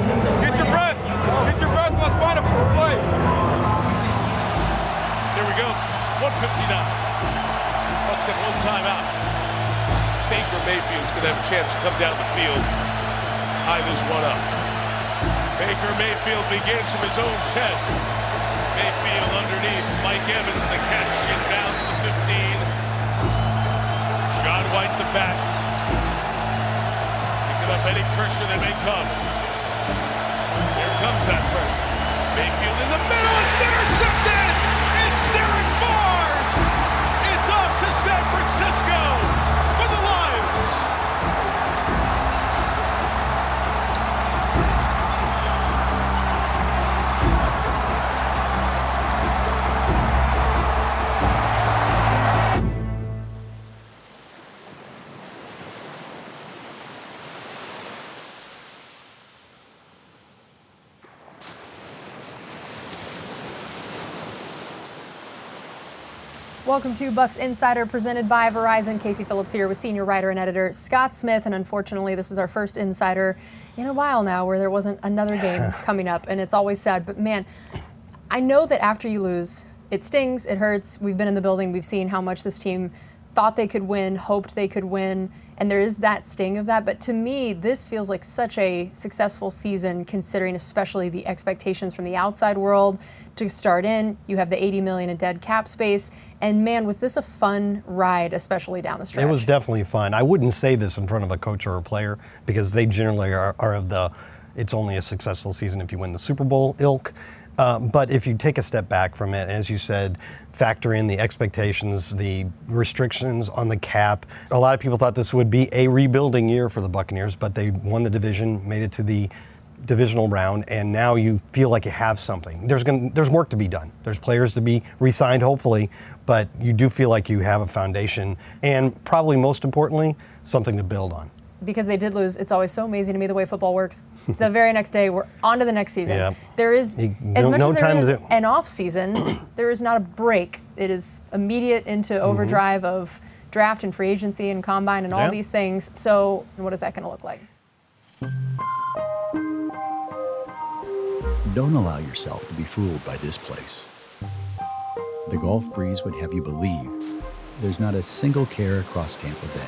go. Get your breath. Get your breath. Let's find a play. Here we go. 1:59. Bucs have one timeout. Baker Mayfield's going to have a chance to come down the field, tie this one up. Baker Mayfield begins from his own 10. Mayfield underneath. Mike Evans, the catch, inbounds to the 15. Sean White, the back. Picking up any pressure that may come. Here comes that pressure. Mayfield in the middle. It's intercepted. It's Derek Barnes. It's off to San Francisco for the Lions. Welcome to Bucs Insider presented by Verizon. Casey Phillips here with senior writer and editor Scott Smith. And unfortunately, this is our first Insider in a while now where there wasn't another game coming up. And it's always sad. But man, I know that after you lose, it stings, it hurts. We've been in the building. We've seen how much this team thought they could win, hoped they could win. And there is that sting of that. But to me, this feels like such a successful season, considering especially the expectations from the outside world to start in. You have the $80 million in dead cap space. And man, was this a fun ride, especially down the stretch. It was definitely fun. I wouldn't say this in front of a coach or a player because they generally are of the, it's only a successful season if you win the Super Bowl ilk. But if you take a step back from it, as you said, factor in the expectations, the restrictions on the cap. A lot of people thought this would be a rebuilding year for the Buccaneers, but they won the division, made it to the divisional round, and now you feel like you have something. There's work to be done. There's players to be re-signed, hopefully, but you do feel like you have a foundation, and probably most importantly, something to build on. Because they did lose, it's always so amazing to me the way football works. The very next day, we're on to the next season. Yeah. There is, as much as there is an off season, there is not a break. It is immediate into overdrive of draft and free agency and combine and all these things. So what is that going to look like? Don't allow yourself to be fooled by this place. The Gulf breeze would have you believe there's not a single care across Tampa Bay.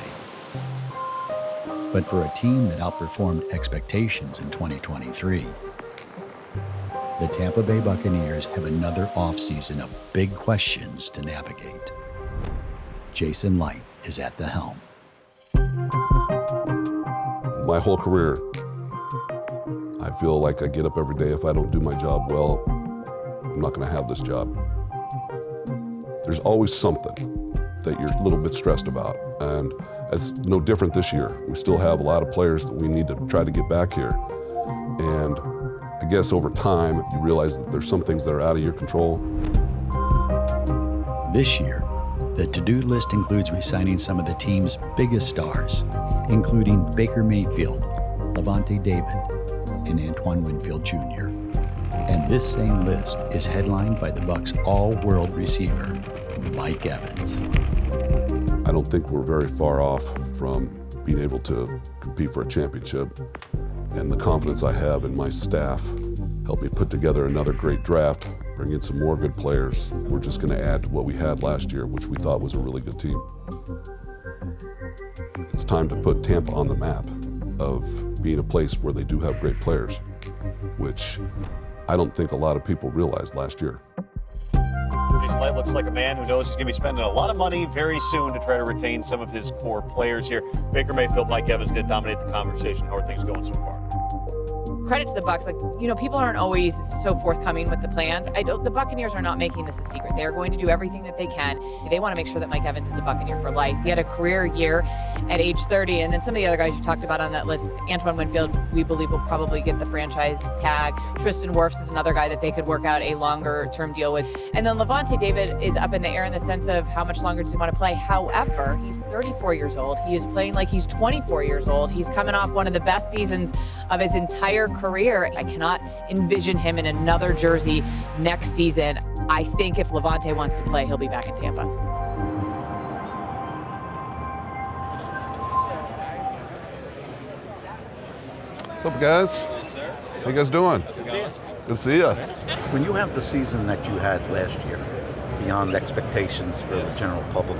But for a team that outperformed expectations in 2023, the Tampa Bay Buccaneers have another offseason of big questions to navigate. Jason Licht is at the helm. My whole career, I feel like I get up every day. If I don't do my job well, I'm not going to have this job. There's always something that you're a little bit stressed about. And it's no different this year. We still have a lot of players that we need to try to get back here. And I guess over time, you realize that there's some things that are out of your control. This year, the to-do list includes re-signing some of the team's biggest stars, including Baker Mayfield, Lavonte David, and Antoine Winfield Jr. And this same list is headlined by the Bucs' all-world receiver, Mike Evans. I don't think we're very far off from being able to compete for a championship. And the confidence I have in my staff helped me put together another great draft, bring in some more good players. We're just going to add to what we had last year, which we thought was a really good team. It's time to put Tampa on the map of being a place where they do have great players, which I don't think a lot of people realized last year. Jason Licht looks like a man who knows he's going to be spending a lot of money very soon to try to retain some of his core players here. Baker Mayfield, Mike Evans going to dominate the conversation. How are things going so far? Credit to the Bucs. People aren't always so forthcoming with the plans. The Buccaneers are not making this a secret. They're going to do everything that they can. They want to make sure that Mike Evans is a Buccaneer for life. He had a career year at age 30, and then some of the other guys you talked about on that list, Antoine Winfield, we believe will probably get the franchise tag. Tristan Wirfs is another guy that they could work out a longer-term deal with. And then Lavonte David is up in the air in the sense of how much longer does he want to play. However, he's 34 years old. He is playing like he's 24 years old. He's coming off one of the best seasons of his entire career. I cannot envision him in another jersey next season. I think if Lavonte wants to play, he'll be back in Tampa. What's up, guys? How you guys doing? Good to see you. When you have the season that you had last year, beyond expectations for the general public,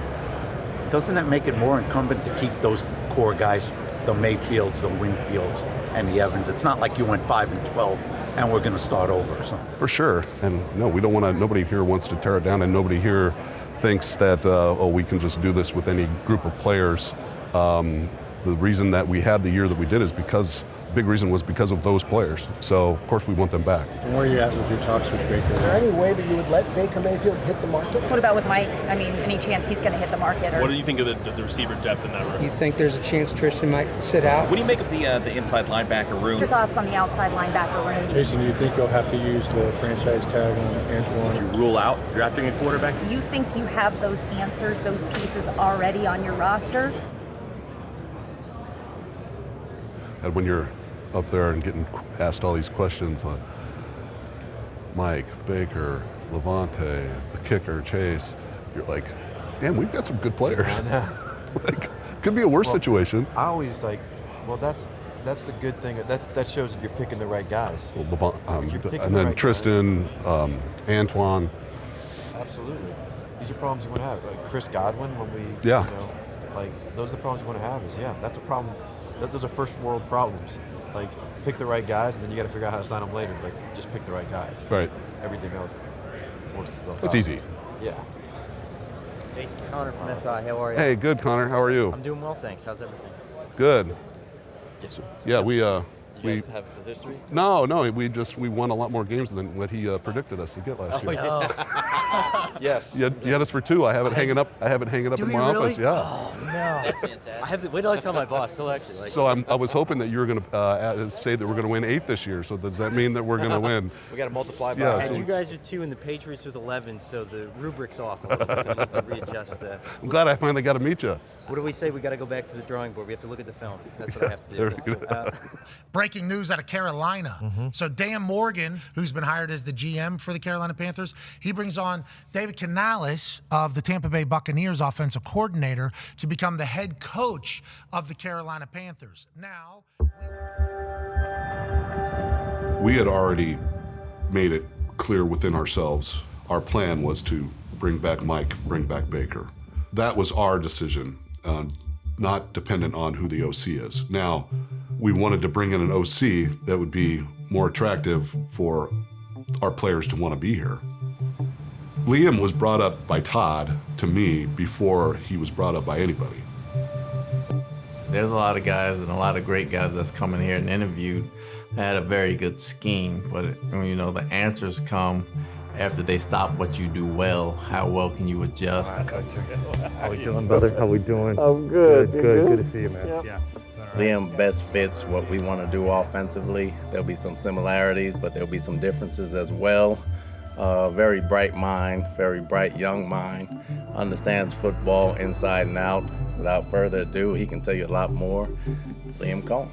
doesn't that make it more incumbent to keep those core guys, the Mayfields, the Winfields, and the Evans? It's not like you went 5-12 and we're going to start over or something. For sure. And no, we don't want to, nobody here wants to tear it down, and nobody here thinks that, we can just do this with any group of players. The reason that we had the year that we did is because, big reason was because of those players. So, of course, we want them back. And where are you at with your talks with Baker? Is there any way that you would let Baker Mayfield hit the market? What about with Mike? I mean, any chance he's going to hit the market? Or... What do you think of the receiver depth in that room? You think there's a chance Tristan might sit out? What do you make of the inside linebacker room? Your thoughts on the outside linebacker room? Jason, do you think you'll have to use the franchise tag on Antoine? Would you rule out drafting a quarterback? Do you think you have those answers, those pieces already on your roster? And when you're up there and getting asked all these questions like Mike, Baker, Lavonte, the kicker, Chase, you're like, damn, we've got some good players. Like, could be a worse situation. I always that's a good thing. That shows that you're picking the right guys. Well, and then Tristan, Antoine. Absolutely. These are problems you want to have. Like Chris Godwin, when we, those are the problems you want to have. That's a problem. Those are first world problems. Like, pick the right guys, and then you got to figure out how to sign them later. Like, just pick the right guys. Right. Everything else works itself out. It's easy. Yeah. Jason, Connor from SI, how are you? Hey, good, Connor. How are you? I'm doing well, thanks. How's everything? Good. Yeah, we You guys have the history? No, we won a lot more games than what he predicted us to get last year. Yes. You had us for 2. I have it hanging up. In my office. Yeah. Oh no. That's fantastic. Wait till I tell my boss. He'll actually like. So I was hoping that you were going to say that we're going to win 8 this year. So does that mean that we're going to win? We got to multiply by. Yeah. And you guys are 2 and the Patriots with 11, so the rubric's off a little bit. We need to readjust. I'm glad I finally got to meet you. What do we say? We got to go back to the drawing board. We have to look at the film. That's what I have to do. Very good. Breaking news out of Carolina. So Dan Morgan, who's been hired as the GM for the Carolina Panthers, he brings on David Canales of the Tampa Bay Buccaneers, offensive coordinator, to become the head coach of the Carolina Panthers. Now, we had already made it clear within ourselves. Our plan was to bring back Mike, bring back Baker. That was our decision, not dependent on who the OC is. Now, we wanted to bring in an OC that would be more attractive for our players to want to be here. Liam was brought up by Todd to me before he was brought up by anybody. There's a lot of guys and a lot of great guys that's coming here and interviewed that had a very good scheme, but the answers come after they stop what you do well. How well can you adjust? How we doing, brother? How we doing? I'm good. Good to see you, man. Yep. Yeah. Liam best fits what we want to do offensively. There'll be some similarities, but there'll be some differences as well. Very bright mind, very bright young mind, understands football inside and out. Without further ado, he can tell you a lot more. Liam Cohen.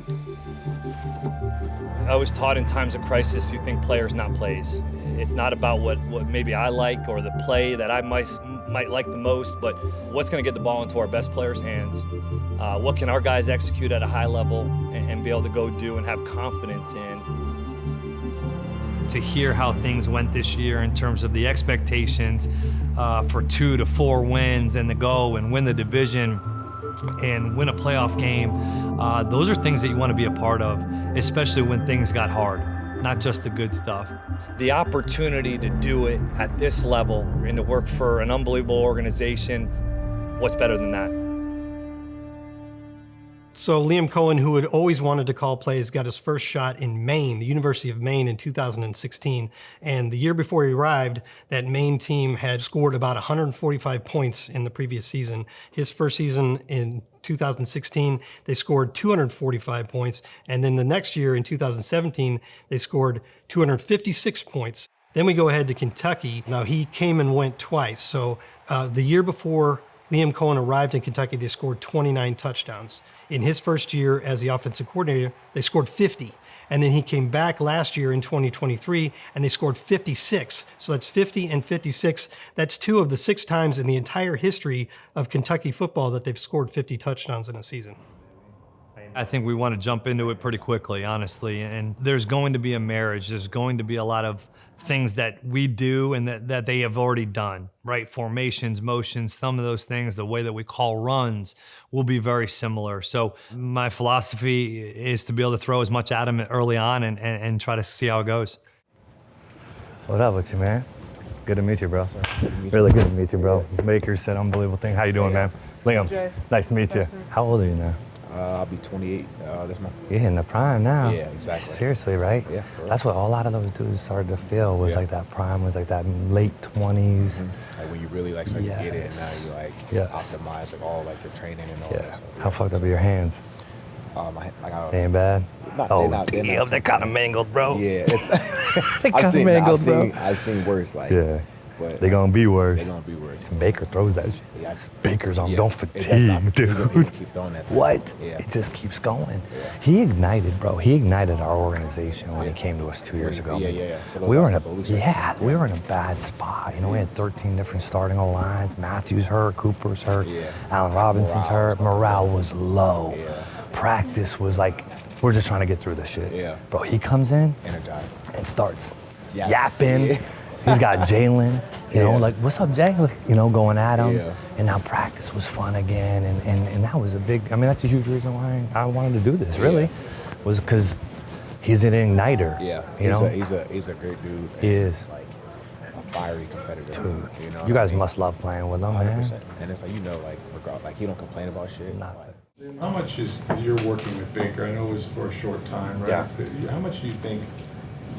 I was taught in times of crisis, you think players, not plays. It's not about what maybe I like or the play that I might like the most, but what's going to get the ball into our best players' hands. What can our guys execute at a high level and be able to go do and have confidence in. To hear how things went this year in terms of the expectations for 2 to 4 wins and to go and win the division and win a playoff game, those are things that you want to be a part of, especially when things got hard, not just the good stuff. The opportunity to do it at this level and to work for an unbelievable organization, what's better than that? So Liam Cohen, who had always wanted to call plays, got his first shot in Maine, the University of Maine in 2016. And the year before he arrived, that Maine team had scored about 145 points in the previous season. His first season in 2016, they scored 245 points. And then the next year in 2017, they scored 256 points. Then we go ahead to Kentucky. Now he came and went twice. So the year before Liam Cohen arrived in Kentucky, they scored 29 touchdowns. In his first year as the offensive coordinator, they scored 50. And then he came back last year in 2023, and they scored 56. So that's 50 and 56. That's 2 of the 6 times in the entire history of Kentucky football that they've scored 50 touchdowns in a season. I think we want to jump into it pretty quickly, honestly. And there's going to be a marriage. There's going to be a lot of things that we do and that they have already done, right? Formations, motions, some of those things, the way that we call runs will be very similar. So my philosophy is to be able to throw as much at him early on and try to see how it goes. What up with you, man? Good to meet you, bro. Really good to meet you, bro. Baker said unbelievable thing. How you doing, man? Liam, Jay. nice to meet you. How old are you now? I'll be 28 this month. You're hitting the prime now. Yeah, exactly. Seriously, right? Yeah. That's what a lot of those dudes started to feel was like that prime, was like that late 20s. Like when you really like start to get it, and now you like optimize like all like your training and all that. So, How fucked up are your hands? They ain't bad? They're kind of mangled, bro. Yeah. They're kind of mangled, bro. I've seen worse, like. Yeah. But they're gonna be worse. They're gonna be worse. Baker throws that shit. Yeah, Baker's on, don't fatigue, dude. Keep throwing that. What? Yeah. It just keeps going. Yeah. He ignited, bro. He ignited our organization when he came to us 2 years ago. Yeah. We were in a bad spot. You know, we had 13 different starting lines. Matthews hurt, Cooper's hurt, Allen Robinson's hurt. Morale was low. Practice was like, we're just trying to get through this shit. Yeah. Bro, he comes in energized and starts yapping. He's got Jalen, you know, like, what's up, Jay? You know, going at him. Yeah. And now practice was fun again. And that was that's a huge reason why I wanted to do this, really, was because he's an igniter. Yeah. You know? He's a great dude. He is. Like a fiery competitor. Dude, you know you guys must love playing with him, 100%. man. And it's like, you know, like, regardless, like he don't complain about shit. How much is you're working with Baker? I know it was for a short time, right? Yeah. How much do you think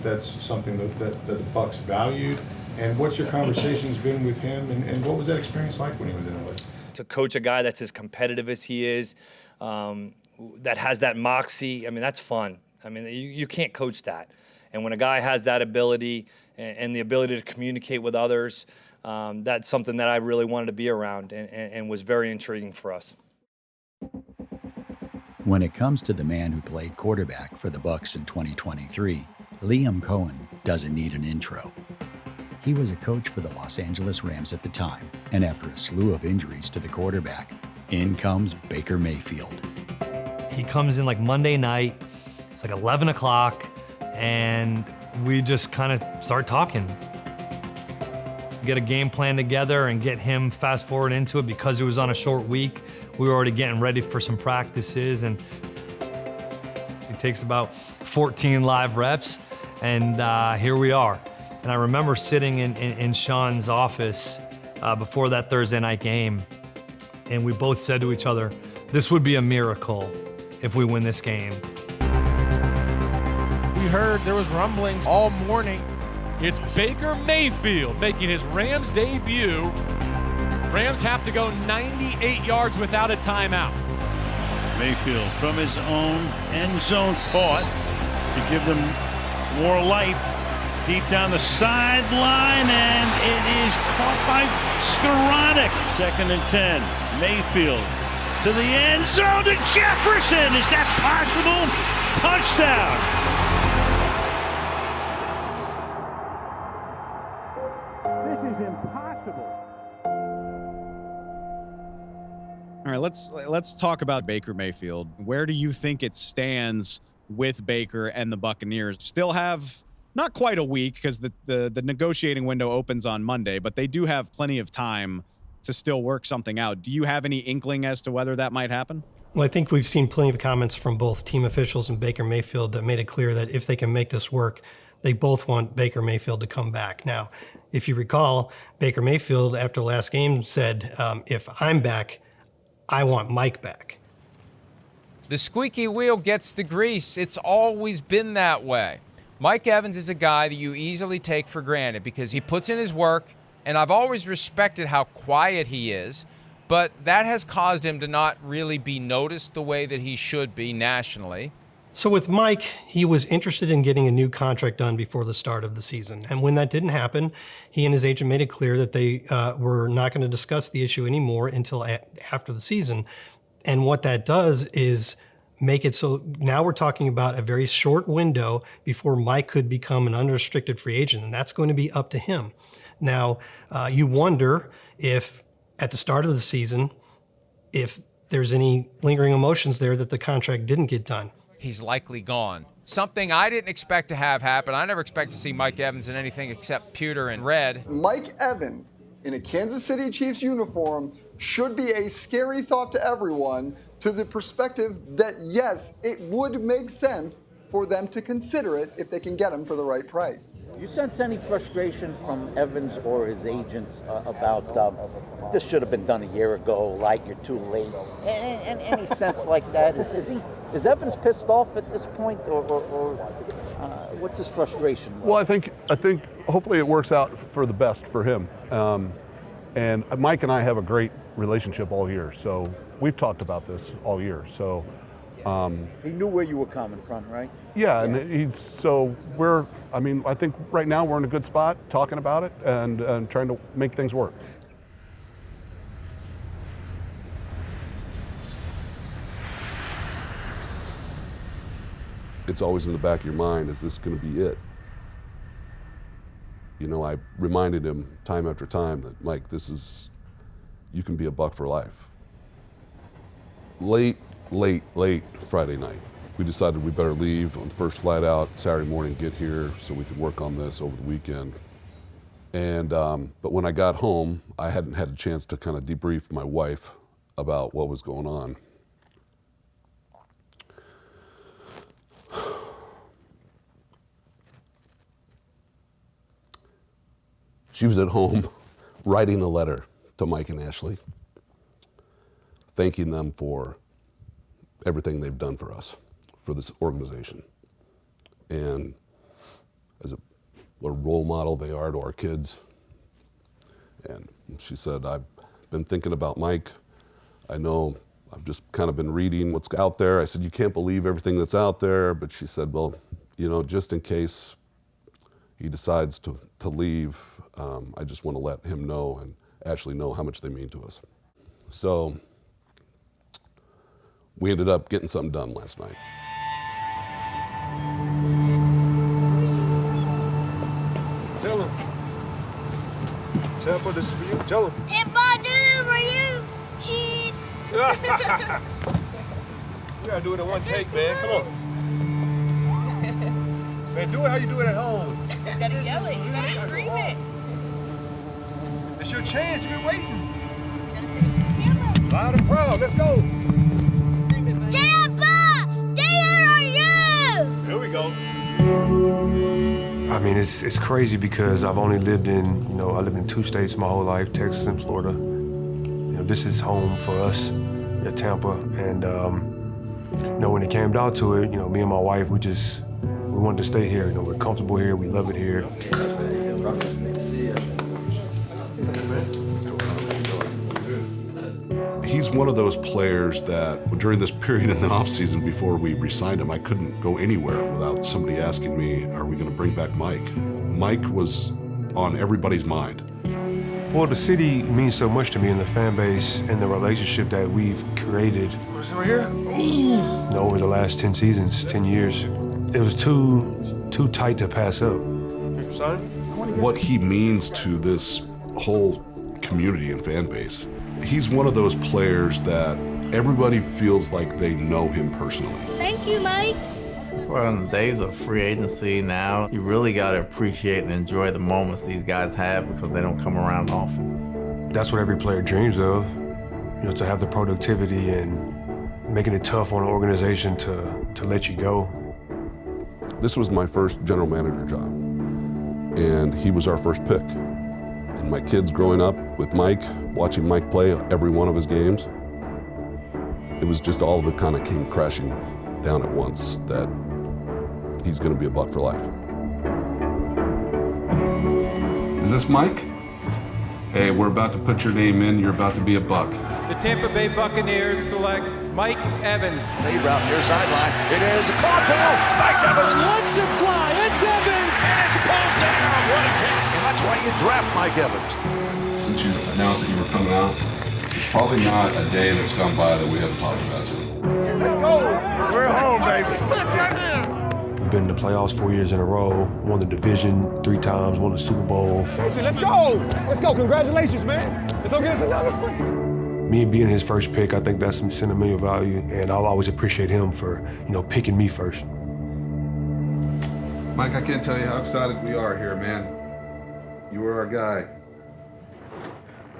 that's something that the Bucs valued? And what's your conversations been with him? And what was that experience like when he was in the West? To coach a guy that's as competitive as he is, that has that moxie, I mean, that's fun. I mean, you can't coach that. And when a guy has that ability and the ability to communicate with others, that's something that I really wanted to be around and was very intriguing for us. When it comes to the man who played quarterback for the Bucs in 2023, Liam Cohen doesn't need an intro. He was a coach for the Los Angeles Rams at the time, and after a slew of injuries to the quarterback, in comes Baker Mayfield. He comes in like Monday night, it's like 11 o'clock, and we just kind of start talking. Get a game plan together and get him fast forward into it. Because it was on a short week, we were already getting ready for some practices, and it takes about 14 live reps, and here we are. And I remember sitting in Sean's office before that Thursday night game, and we both said to each other, this would be a miracle if we win this game. We heard there was rumblings all morning. It's Baker Mayfield making his Rams debut. Rams have to go 98 yards without a timeout. Mayfield from his own end zone caught to give them more light. Deep down the sideline, and it is caught by Skoranek. 2nd and 10. Mayfield to the end zone to Jefferson. Is that possible? Touchdown. This is impossible. All right, let's talk about Baker Mayfield. Where do you think it stands with Baker and the Buccaneers? Still have not quite a week because the negotiating window opens on Monday, but they do have plenty of time to still work something out. Do you have any inkling as to whether that might happen? Well, I think we've seen plenty of comments from both team officials and Baker Mayfield that made it clear that if they can make this work, they both want Baker Mayfield to come back. Now, if you recall, Baker Mayfield after the last game said, if I'm back, I want Mike back. The squeaky wheel gets the grease. It's always been that way. Mike Evans is a guy that you easily take for granted because he puts in his work, and I've always respected how quiet he is, but that has caused him to not really be noticed the way that he should be nationally. So with Mike, he was interested in getting a new contract done before the start of the season. And when that didn't happen, he and his agent made it clear that they were not going to discuss the issue anymore until after the season. And what that does is make it so now we're talking about a very short window before Mike could become an unrestricted free agent, and that's going to be up to him. Now, you wonder if at the start of the season, if there's any lingering emotions there that the contract didn't get done. He's likely gone. Something I didn't expect to have happen. I never expect to see Mike Evans in anything except pewter and red. Mike Evans in a Kansas City Chiefs uniform should be a scary thought to everyone, to the perspective that, yes, it would make sense for them to consider it if they can get him for the right price. You sense any frustration from Evans or his agents about this should have been done a year ago, like you're too late? And any sense like that? Is Evans pissed off at this point, or what's his frustration? Well, I think hopefully it works out for the best for him. And Mike and I have a great relationship all year, so we've talked about this all year. So he knew where you were coming from, right? Yeah, and I think right now we're in a good spot talking about it and trying to make things work. It's always in the back of your mind, is this going to be it? You know, I reminded him time after time that, Mike, you can be a Buck for life. Late Friday night, we decided we better leave on the first flight out, Saturday morning, get here so we could work on this over the weekend. And but when I got home, I hadn't had a chance to kind of debrief my wife about what was going on. She was at home writing a letter to Mike and Ashley, thanking them for everything they've done for us, for this organization. And what a role model they are to our kids. And she said, I've been thinking about Mike. I know I've just kind of been reading what's out there. I said, you can't believe everything that's out there. But she said, well, just in case he decides to leave, I just want to let him know and Ashley know how much they mean to us. So we ended up getting something done last night. Tell him. Tampa, this is for you. Tell him. Tampa, this is for you. Cheese. You gotta do it in one take, man. Come on. Man, do it how you do it at home. You gotta yell it. You gotta scream it. It's your chance. You've been waiting. You gotta say it to the camera. Loud and proud. Let's go. Scream it, man. Tampa, David, are you? Here we go. I mean, it's crazy because I've only lived in, I lived in 2 states my whole life, Texas and Florida. This is home for us at Tampa. And, when it came down to it, me and my wife, we wanted to stay here. We're comfortable here. We love it here. He's one of those players that during this period in the offseason before we re-signed him, I couldn't go anywhere without somebody asking me, are we going to bring back Mike? Mike was on everybody's mind. Well, the city means so much to me, and the fan base and the relationship that we've created. What's over here? Over the last 10 seasons, 10 years. It was too tight to pass up. Son? What he means to this whole community and fan base. He's one of those players that everybody feels like they know him personally. Thank you, Mike. Well, in the days of free agency now, you really got to appreciate and enjoy the moments these guys have because they don't come around often. That's what every player dreams of, to have the productivity and making it tough on an organization to let you go. This was my first general manager job, and he was our first pick. And my kids growing up with Mike, watching Mike play every one of his games, it was just all of it kind of came crashing down at once that he's going to be a Buck for life. Is this Mike? Hey, we're about to put your name in. You're about to be a Buck. The Tampa Bay Buccaneers select Mike Evans. Fade route near sideline. It is a caught ball. Mike Evans lets it fly. It's Evans. And it's pulled down. What a catch. That's why you draft Mike Evans. Since you announced that you were coming out, probably not a day that's gone by that we haven't talked about you. Let's go. We're home, baby. We've been in the playoffs 4 years in a row, won the division 3 times, won the Super Bowl. Jason, let's go. Let's go. Congratulations, man. Let's go get us another one. Me being his first pick, I think that's some sentimental value, and I'll always appreciate him for, picking me first. Mike, I can't tell you how excited we are here, man. You were our guy.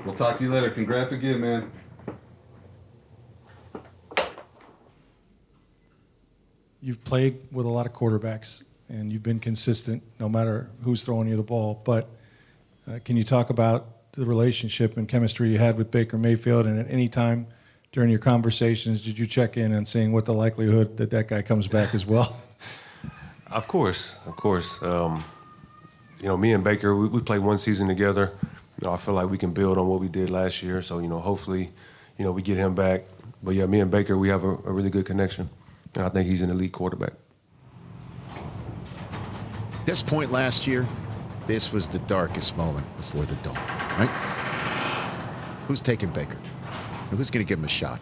We'll talk to you later. Congrats again, man. You've played with a lot of quarterbacks, and you've been consistent no matter who's throwing you the ball. But can you talk about the relationship and chemistry you had with Baker Mayfield? And at any time during your conversations, did you check in on seeing what the likelihood that that guy comes back as well? Of course. Me and Baker, we played one season together. I feel like we can build on what we did last year. So, hopefully, we get him back. But yeah, me and Baker, we have a really good connection. And I think he's an elite quarterback. At this point last year, this was the darkest moment before the dawn, right? Who's taking Baker? Who's going to give him a shot?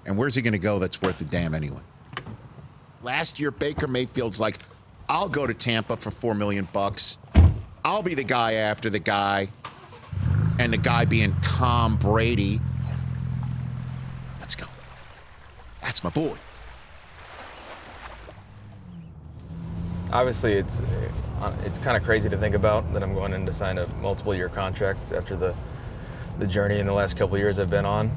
And where's he going to go that's worth a damn anyway? Last year, Baker Mayfield's like, I'll go to Tampa for $4 million. I'll be the guy after the guy. And the guy being Tom Brady. Let's go. That's my boy. Obviously, it's kind of crazy to think about that I'm going in to sign a multiple-year contract after the journey in the last couple of years I've been on.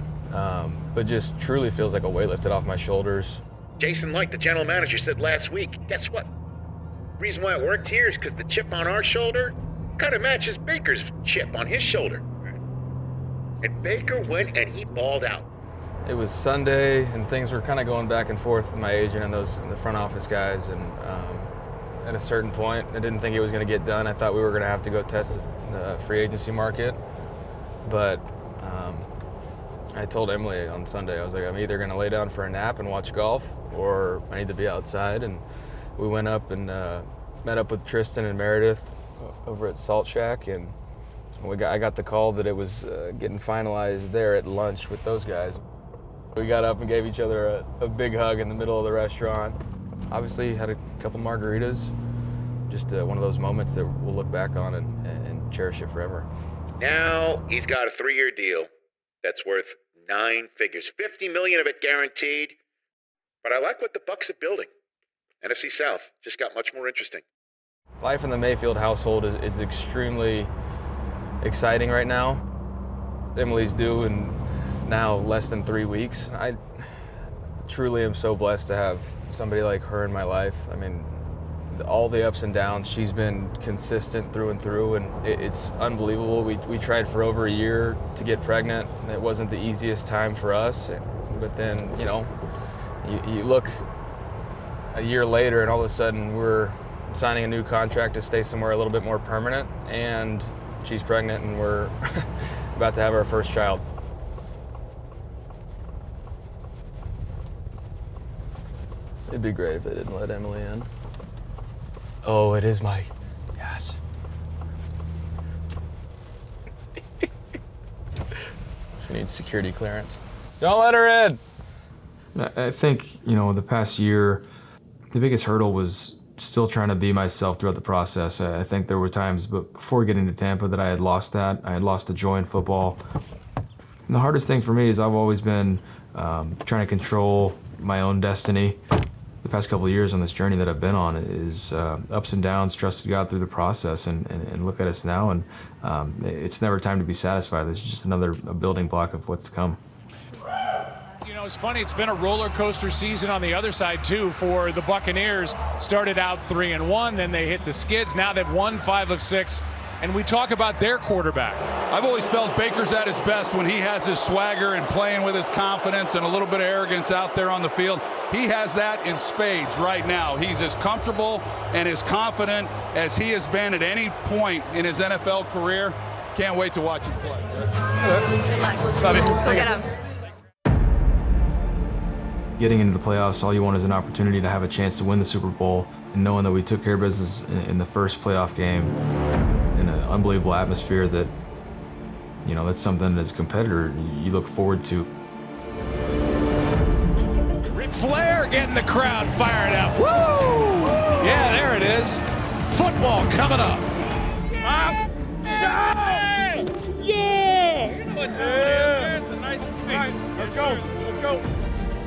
But just truly feels like a weight lifted off my shoulders. Jason Licht, the general manager, said last week, guess what? The reason why it worked here is because the chip on our shoulder kind of matches Baker's chip on his shoulder. And Baker went and he balled out. It was Sunday, and things were kind of going back and forth with my agent and the front office guys. And at a certain point, I didn't think it was going to get done. I thought we were going to have to go test the free agency market. But I told Emily on Sunday, I was like, I'm either going to lay down for a nap and watch golf, or I need to be outside. And we went up and met up with Tristan and Meredith over at Salt Shack, and I got the call that it was getting finalized there at lunch with those guys. We got up and gave each other a big hug in the middle of the restaurant. Obviously had a couple margaritas, just one of those moments that we'll look back on and cherish it forever. Now he's got a 3-year deal that's worth 9 figures, $50 million of it guaranteed. But I like what the Bucs are building. NFC South just got much more interesting. Life in the Mayfield household is extremely exciting right now. Emily's due in now less than 3 weeks. I truly am so blessed to have somebody like her in my life. I mean, all the ups and downs, she's been consistent through and through, and it's unbelievable. We tried for over a year to get pregnant. It wasn't the easiest time for us, but then, you look a year later and all of a sudden we're signing a new contract to stay somewhere a little bit more permanent, and she's pregnant and we're about to have our first child. It'd be great if they didn't let Emily in. Oh, it is Mike. Yes. She needs security clearance. Don't let her in! I think, the past year, the biggest hurdle was still trying to be myself throughout the process. I think there were times, but before getting to Tampa, that I had lost that. I had lost the joy in football. And the hardest thing for me is I've always been trying to control my own destiny. The past couple of years on this journey that I've been on is ups and downs, trusted God through the process, and look at us now, and it's never time to be satisfied. This is just another building block of what's to come. It's funny, it's been a roller coaster season on the other side too for the Buccaneers. Started out 3-1, then they hit the skids. Now they've won 5 of 6. And we talk about their quarterback. I've always felt Baker's at his best when he has his swagger and playing with his confidence and a little bit of arrogance out there on the field. He has that in spades right now. He's as comfortable and as confident as he has been at any point in his NFL career. Can't wait to watch him play. Love it. Go get him. Getting into the playoffs, all you want is an opportunity to have a chance to win the Super Bowl, and knowing that we took care of business in the first playoff game in an unbelievable atmosphere that, that's something as a competitor you look forward to. Ric Flair getting the crowd fired up. Woo! Yeah, there it is. Football coming up. Yeah! You know what time it is. It's a nice Let's go. Let's go.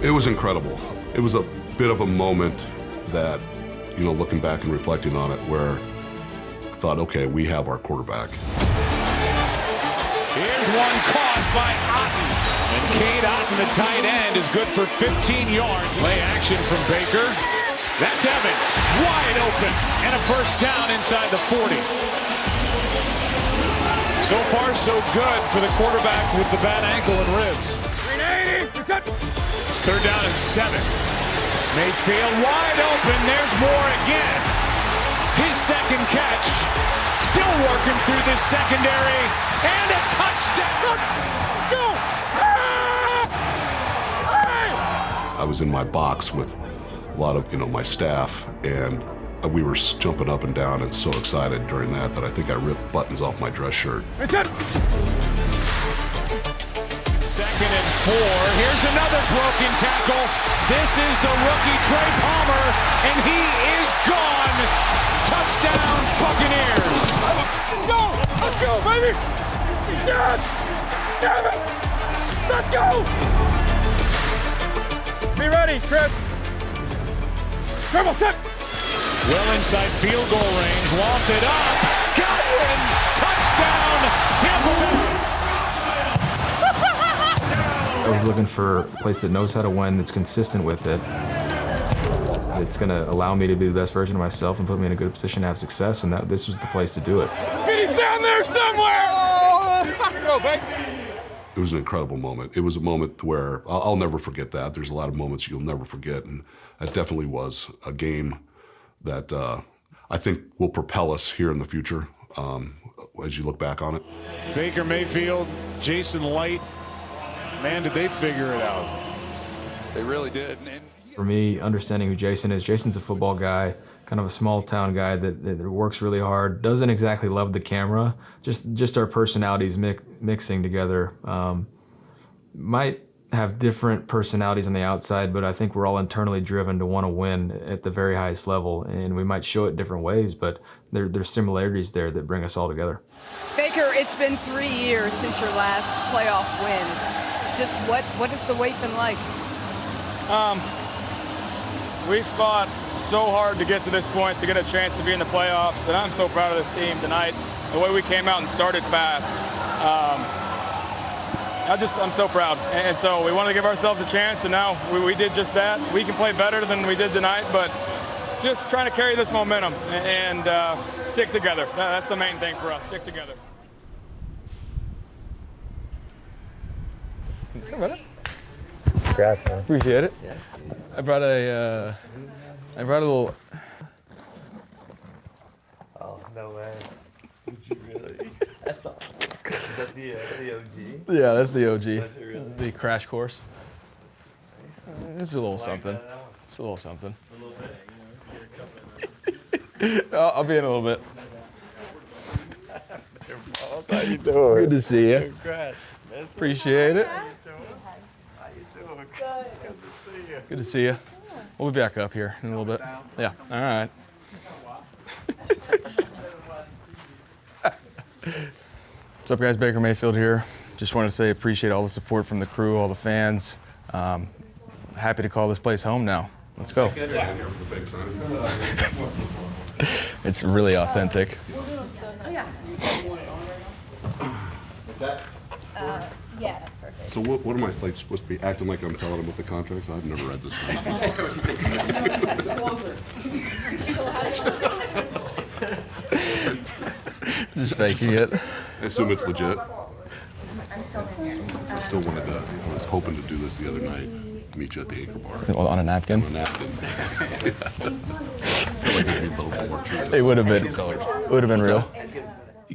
It was incredible. It was a bit of a moment that, looking back and reflecting on it, where I thought, okay, we have our quarterback. Here's one caught by Otten. And Cade Otten, the tight end, is good for 15 yards. Play action from Baker. That's Evans, wide open. And a first down inside the 40. So far, so good for the quarterback with the bad ankle and ribs. 380. It's 3rd down and 7. Mayfield wide open. There's Moore again. His second catch. Still working through this secondary. And a touchdown. Go! I was in my box with a lot of, my staff, and we were jumping up and down and so excited during that I think I ripped buttons off my dress shirt. It's it. 2nd and 4. Here's another broken tackle. This is the rookie Trey Palmer, and he is gone. Touchdown, Buccaneers. Let's go. Let's go, baby. Yes. Damn it. Let's go. Be ready, Chris. Dribble, set. Well inside field goal range. Lofted up. Godwin. Touchdown, Tampa Bay. I was looking for a place that knows how to win, that's consistent with it. It's going to allow me to be the best version of myself and put me in a good position to have success, and this was the place to do it. He's down there somewhere. Go, baby. It was an incredible moment. It was a moment where I'll never forget that. There's a lot of moments you'll never forget, and that definitely was a game that I think will propel us here in the future as you look back on it. Baker Mayfield, Jason Licht. Man, did they figure it out. They really did. For me, understanding who Jason is, Jason's a football guy, kind of a small town guy that works really hard, doesn't exactly love the camera, just our personalities mixing together. Might have different personalities on the outside, but I think we're all internally driven to want to win at the very highest level, and we might show it different ways, but there's similarities there that bring us all together. Baker, it's been 3 years since your last playoff win. Just what has the wait been like? We fought so hard to get to this point, to get a chance to be in the playoffs, and I'm so proud of this team tonight. The way we came out and started fast. I'm so proud. And so we wanted to give ourselves a chance, and now we did just that. We can play better than we did tonight, but just trying to carry this momentum and stick together. That's the main thing for us, stick together. Congrats, man. Appreciate it. Yes. I brought a little. Oh, no way. Did you really? That's awesome. Is that the OG? Yeah, that's the OG. That's it, really? The crash course. It's a little Like something. that one? It's a little something. A little bit, I'll be in a little bit. How you doing? Good to see you. Congrats. Appreciate it. How you doing? Good. Good to see you. Good to see you. We'll be back up here in a little bit. Yeah. All right. What's up, guys? Baker Mayfield here. Just want to say appreciate all the support from the crew, all the fans. Happy to call this place home now. Let's go. It's really authentic. Yeah, that's perfect. So what am I supposed to be acting like I'm telling him with the contracts? I've never read this thing. Just faking it. I assume it's legit. I'm still in here. I still wanted to. I was hoping to do this the other night. Meet you at the Anchor Bar. Well, on a napkin? On a napkin. I feel like it'd be a little more true. It would have been. Would have been real.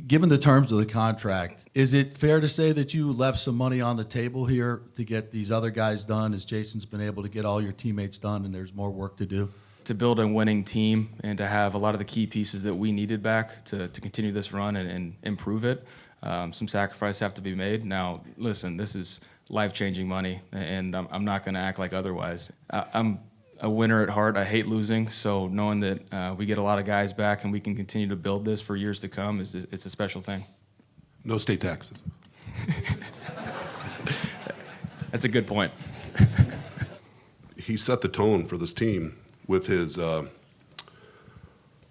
Given the terms of the contract, is it fair to say that you left some money on the table here to get these other guys done, as Jason's been able to get all your teammates done, and there's more work to do? To build a winning team and to have a lot of the key pieces that we needed back to continue this run and improve it, some sacrifices have to be made. Now, listen, this is life-changing money, and I'm not going to act like otherwise. I'm a winner at heart. I hate losing, so knowing that we get a lot of guys back and we can continue to build this for years to come it's a special thing. No state taxes. That's a good point. He set the tone for this team with his,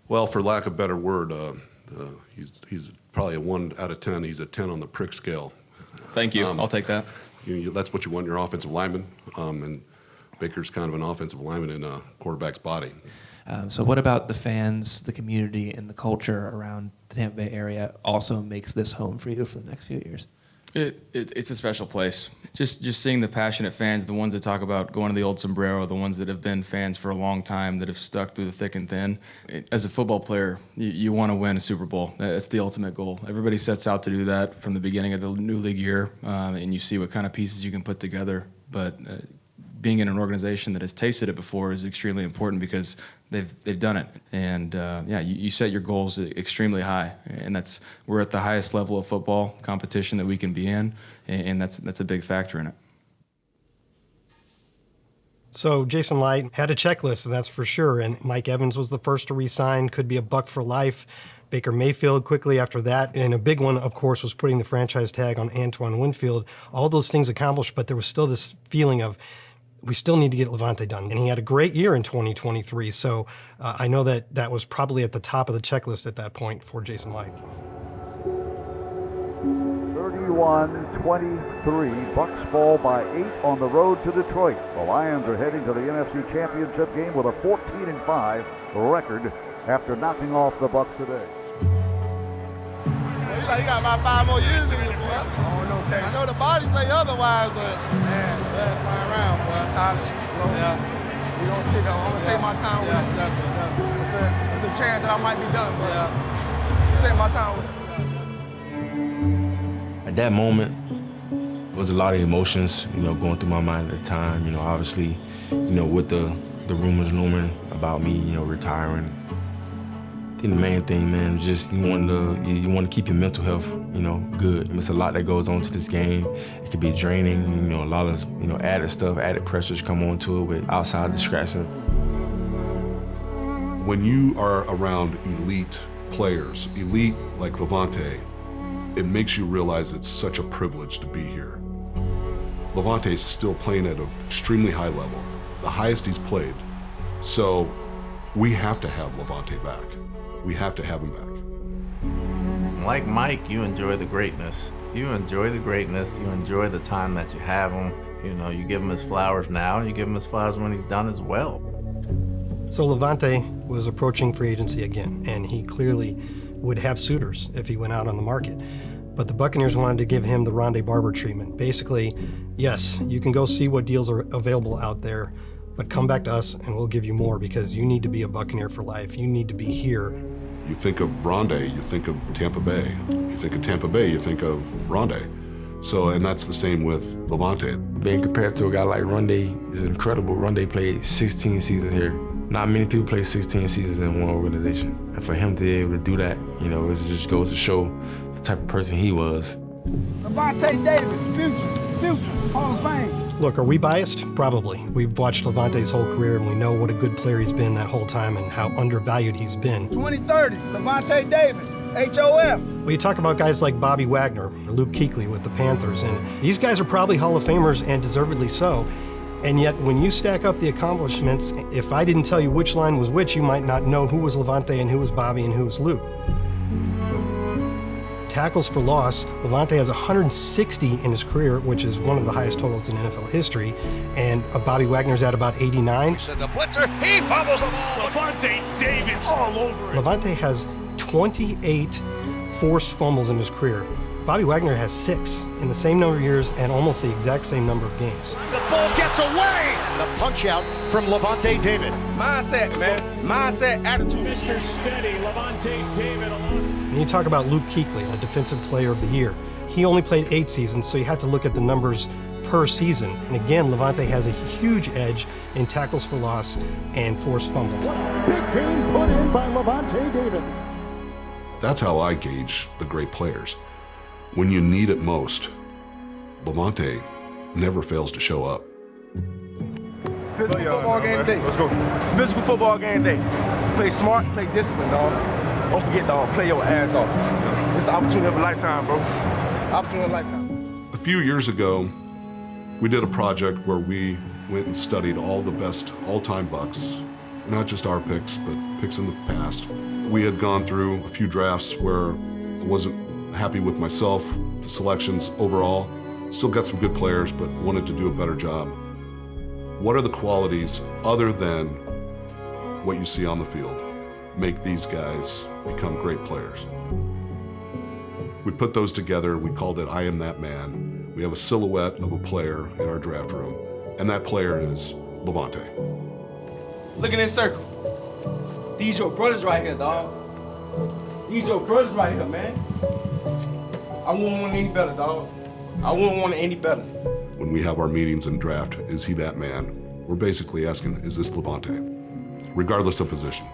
well, for lack of a better word, he's probably a 1 out of 10. He's a 10 on the prick scale. Thank you. I'll take that. That's what you want in your offensive lineman, and Baker's kind of an offensive lineman in a quarterback's body. So what about the fans, the community, and the culture around the Tampa Bay area also makes this home for you for the next few years? It's a special place. Just seeing the passionate fans, the ones that talk about going to the old sombrero, the ones that have been fans for a long time, that have stuck through the thick and thin. As a football player, you want to win a Super Bowl. That's the ultimate goal. Everybody sets out to do that from the beginning of the new league year, and you see what kind of pieces you can put together. But being in an organization that has tasted it before is extremely important because they've done it. And you set your goals extremely high, and we're at the highest level of football competition that we can be in, and that's a big factor in it. So Jason Licht had a checklist, and that's for sure. And Mike Evans was the first to re-sign, could be a Buck for life. Baker Mayfield quickly after that. And a big one, of course, was putting the franchise tag on Antoine Winfield. All those things accomplished, but there was still this feeling of, we still need to get Levante done. And he had a great year in 2023. So I know that was probably at the top of the checklist at that point for Jason Licht. 31-23. Bucs fall by 8 on the road to Detroit. The Lions are heading to the NFC Championship game with a 14-5 record after knocking off the Bucs today. He got about 5 more years in it, boy. I know the body say otherwise, but man, that's flying around, boy. Yeah. You don't sit down. I'm gonna take my time with it. Definitely. It's a chance that I might be done, but take my time with it. At that moment, there was a lot of emotions, going through my mind at the time. Obviously, with the rumors looming about me, retiring. I think the main thing, man, is just you want to keep your mental health, good. It's a lot that goes on to this game. It could be draining, a lot of, added stuff, added pressures come onto it with outside distractions. When you are around elite players, elite like Lavonte, it makes you realize it's such a privilege to be here. Lavonte is still playing at an extremely high level, the highest he's played. So we have to have Lavonte back. We have to have him back. Like Mike, you enjoy the greatness. You enjoy the greatness. You enjoy the time that you have him. You give him his flowers now, and you give him his flowers when he's done as well. So Levante was approaching free agency again, and he clearly would have suitors if he went out on the market. But the Buccaneers wanted to give him the Rondé Barber treatment. Basically, yes, you can go see what deals are available out there, but come back to us and we'll give you more because you need to be a Buccaneer for life. You need to be here. You think of Rondé, you think of Tampa Bay. You think of Tampa Bay, you think of Rondé. So, and that's the same with Lavonte. Being compared to a guy like Rondé is incredible. Rondé played 16 seasons here. Not many people play 16 seasons in one organization. And for him to be able to do that, it just goes to show the type of person he was. Levante David, future, Hall of Fame. Look, are we biased? Probably. We've watched Levante's whole career and we know what a good player he's been that whole time and how undervalued he's been. 2030, Lavonte David, HOF. Well, you talk about guys like Bobby Wagner or Luke Kuechly with the Panthers, and these guys are probably Hall of Famers and deservedly so. And yet, when you stack up the accomplishments, if I didn't tell you which line was which, you might not know who was Lavonte and who was Bobby and who was Luke. Tackles for loss, Lavonte has 160 in his career, which is one of the highest totals in NFL history, and Bobby Wagner's at about 89. The blitzer, he fumbles the ball. Lavonte David all over it. Lavonte has 28 forced fumbles in his career. Bobby Wagner has 6 in the same number of years and almost the exact same number of games. The ball gets away, and the punch out from Lavonte David. Mindset, man. Mindset, attitude. Mr. Steady, Lavonte David. And you talk about Luke Kuechly, the Defensive Player of the Year. He only played 8 seasons, so you have to look at the numbers per season. And again, Lavonte has a huge edge in tackles for loss and forced fumbles. Big game put in by Lavonte David. That's how I gauge the great players. When you need it most, Lavonte never fails to show up. Physical football game day. Let's go. Physical football game day. Play smart, play disciplined, dog. Don't forget, dog, play your ass off. It's the opportunity of a lifetime, bro. Opportunity of a lifetime. A few years ago, We did a project where we went and studied all the best all-time Bucs, not just our picks, but picks in the past. We had gone through a few drafts where I wasn't happy with myself, the selections overall. Still got some good players, but wanted to do a better job. What are the qualities other than what you see on the field make these guys become great players? We put those together, we called it I Am That Man. We have a silhouette of a player in our draft room, and that player is Lavonte. Look in this circle. These your brothers right here, dog. These your brothers right here, man. I wouldn't want any better, dog. I wouldn't want it any better. When we have our meetings and draft, is he that man? We're basically asking, is this Lavonte? Regardless of position.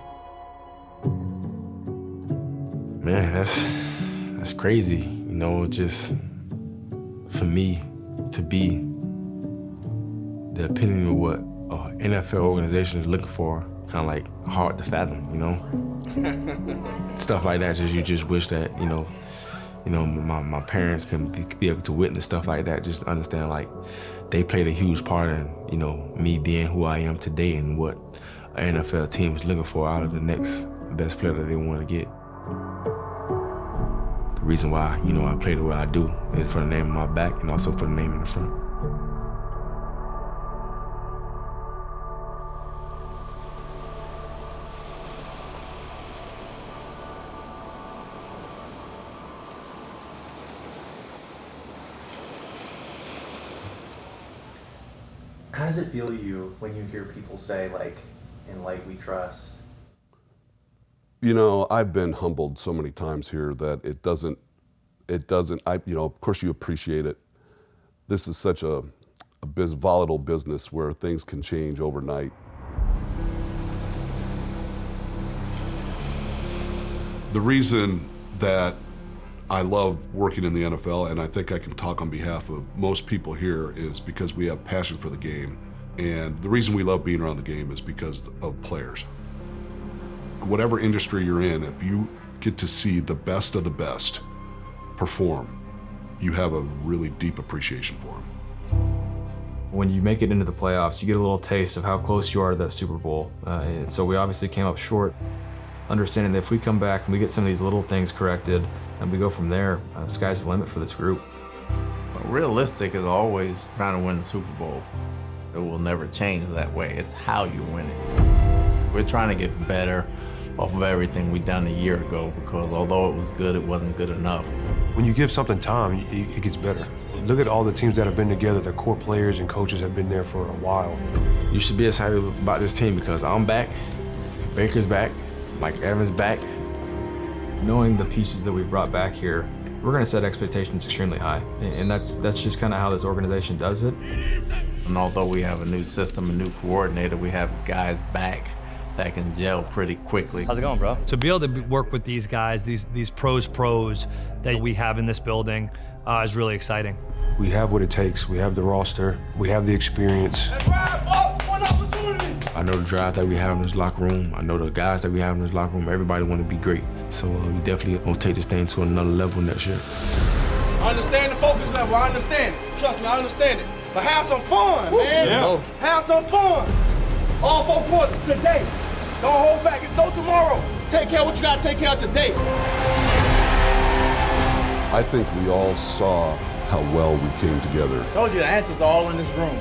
Man, that's crazy. You know, just for me to be the opinion of what an NFL organization is looking for, kind of like hard to fathom, you know? Stuff like that, you just wish that, you know, my parents can be able to witness stuff like that, just understand like they played a huge part in, you know, me being who I am today and what an NFL team is looking for out of the next best player that they want to get. The reason why, you know, I play the way I do is for the name on my back and also for the name in the front. How does it feel to you when you hear people say, like, in Light we trust? You know, I've been humbled so many times here that it doesn't, you know, of course you appreciate it. This is such a volatile business where things can change overnight. The reason that I love working in the NFL, and I think I can talk on behalf of most people here, is because we have passion for the game. And the reason we love being around the game is because of players. Whatever industry you're in, if you get to see the best of the best perform, you have a really deep appreciation for them. When you make it into the playoffs, you get a little taste of how close you are to that Super Bowl. And so we obviously came up short. Understanding that if we come back and we get some of these little things corrected and we go from there, sky's the limit for this group. But realistic is always trying to win the Super Bowl. It will never change that way. It's how you win it. We're trying to get better off of everything we done a year ago, because although it was good, it wasn't good enough. When you give something time, it gets better. Look at all the teams that have been together. The core players and coaches have been there for a while. You should be excited about this team because I'm back, Baker's back, Mike Evans back. Knowing the pieces that we've brought back here, we're going to set expectations extremely high. And that's just kind of how this organization does it. And although we have a new system, a new coordinator, we have guys back that can gel pretty quickly. How's it going, bro? To be able to work with these guys, these pros that we have in this building is really exciting. We have what it takes. We have the roster. We have the experience. I know the drive that we have in this locker room. I know the guys that we have in this locker room. Everybody want to be great. So we definitely gonna take this thing to another level next year. I understand the focus level. I understand it. Trust me, I understand it. But have some fun, man. Yeah. Have some fun. All 4 quarters today. Don't hold back. It's no tomorrow. Take care of what you got to take care of today. I think we all saw how well we came together, Told you the answer's all in this room.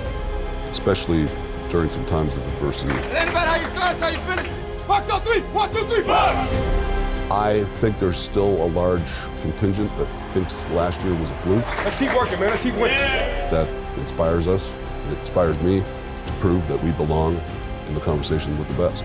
especially during some times of adversity. It ain't about how you start, it's how you finish. Bucs on 3. 1, 2, 3, Bucs! I think there's still a large contingent that thinks last year was a fluke. Let's keep working, man. Let's keep winning. That inspires us. It inspires me to prove that we belong in the conversation with the best.